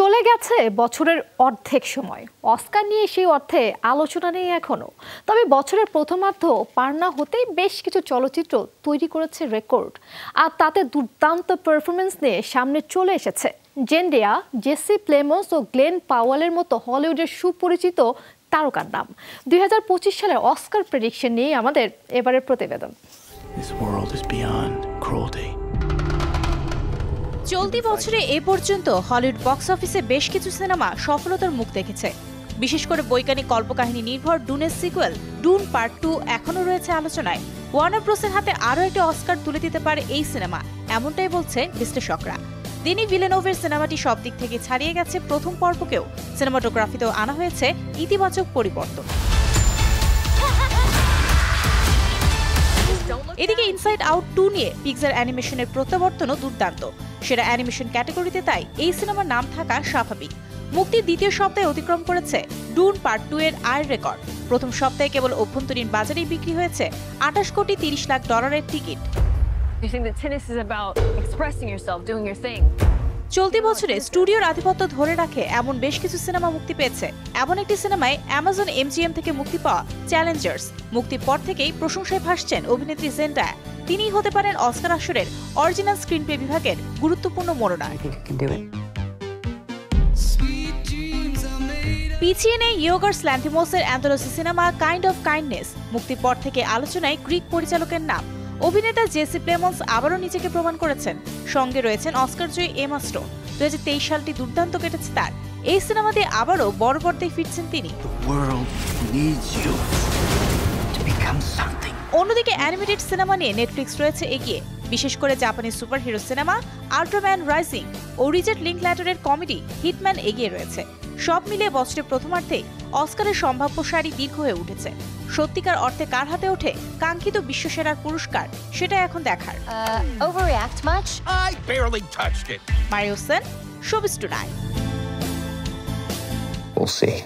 চলে গেছে বছরের অর্ধেক সময়, অস্কার নিয়ে সেই অর্থে আলোচনা নেই এখনো। তবে বছরের প্রথমার্ধ পার না হতেই বেশ কিছু চলচ্চিত্র তৈরি করেছে রেকর্ড, আর তাতে দুর্দান্ত পারফরমেন্স নিয়ে সামনে চলে এসেছে জেন্ডেয়া, জেসি প্লেমন্স ও গ্লেন পাওয়েলের মতো হলিউডের সুপরিচিত তারকার নাম। 2025 সালের অস্কার প্রেডিকশন নিয়ে আমাদের এবারের প্রতিবেদন। চলতি বছরে এ পর্যন্ত হলিউড বক্স অফিসে বেশ কিছু সিনেমা সফলতার মুখ দেখেছে। বিশেষ করে বৈজ্ঞানিক কল্পকাহিনী নির্ভর ডুনের সিকুয়েল ডুন পার্ট 2 এখনো রয়েছে আলোচনায়। ওয়ার্নার ব্রোসের হাতে আরও একটি অস্কার তুলে দিতে পারে এই সিনেমা, এমনটাই বলছে বিশ্লেষকরা। ডেনি ভিলেনোভের সিনেমাটি সব দিক থেকে ছাড়িয়ে গেছে প্রথম পর্বকেও। সিনেমাটোগ্রাফিতেও আনা হয়েছে ইতিবাচক পরিবর্তন। এদিকে ইনসাইড আউট 2 নিয়ে পিক্সার অ্যানিমেশনের প্রত্যাবর্তনও দুর্দান্ত। সেরা অ্যানিমেশন ক্যাটাগরিতে তাই এই সিনেমার নাম থাকা স্বাভাবিক। মুক্তির দ্বিতীয় সপ্তাহে অতিক্রম করেছে ডুন পার্ট 2 এর আয়ের রেকর্ড। প্রথম সপ্তাহে কেবল অভ্যন্তরীণ বাজারেই বিক্রি হয়েছে 28 কোটি 30 লাখ ডলারের টিকিট। চলতি বছরে স্টুডিওর আধিপত্য ধরে রাখে এমন বেশ কিছু সিনেমা মুক্তি পেয়েছে। এমন একটি সিনেমায় অ্যামাজন MGM থেকে মুক্তি পাওয়া চ্যালেঞ্জার্স। মুক্তির পর থেকেই প্রশংসায় ভাসছেন অভিনেত্রী জেন্ডায়া। তিনিই হতে পারেন অস্কার আসরের অরিজিনাল স্ক্রিনপ্লে বিভাগের গুরুত্বপূর্ণ মনোনয়ন। পিছিয়ে নেই ইয়োগর্স ল্যান্থিমোসের anthology cinema kind of kindness. মুক্তির পর থেকে আলোচনায় গ্রিক পরিচালকের নাম। অভিনেতা জেসি প্লেমন্স আবারও নিজেকে প্রমাণ করেছেন। সঙ্গে রয়েছেন অস্কার জয়ী এমা স্টোন। 2023 সালটি দুর্দান্ত কেটেছে তার। এই সিনেমা দিয়ে আবারও বড় পর্দায় ফিরছেন তিনি। অন্যদিকে অ্যানিমেটেড সিনেমা নিয়ে নেটফ্লিক্স রয়েছে এগিয়ে। বিশেষ করে জাপানিজ সুপারহিরো সিনেমা আল্ট্রাম্যান রাইজিং ও রিচার্ড লিঙ্কল্যাটারের কমেডি হিটম্যান এগিয়ে রয়েছে। সব মিলিয়ে বছরের প্রথমার্ধেই অস্কারের সম্ভাব্য সারি দীর্ঘ হয়ে উঠেছে। সত্যিকার অর্থে কার হাতে ওঠে কাঙ্ক্ষিত বিশ্বসেরার পুরস্কার, সেটা এখন দেখার। Mario Sen, showbiz tonight. We'll see.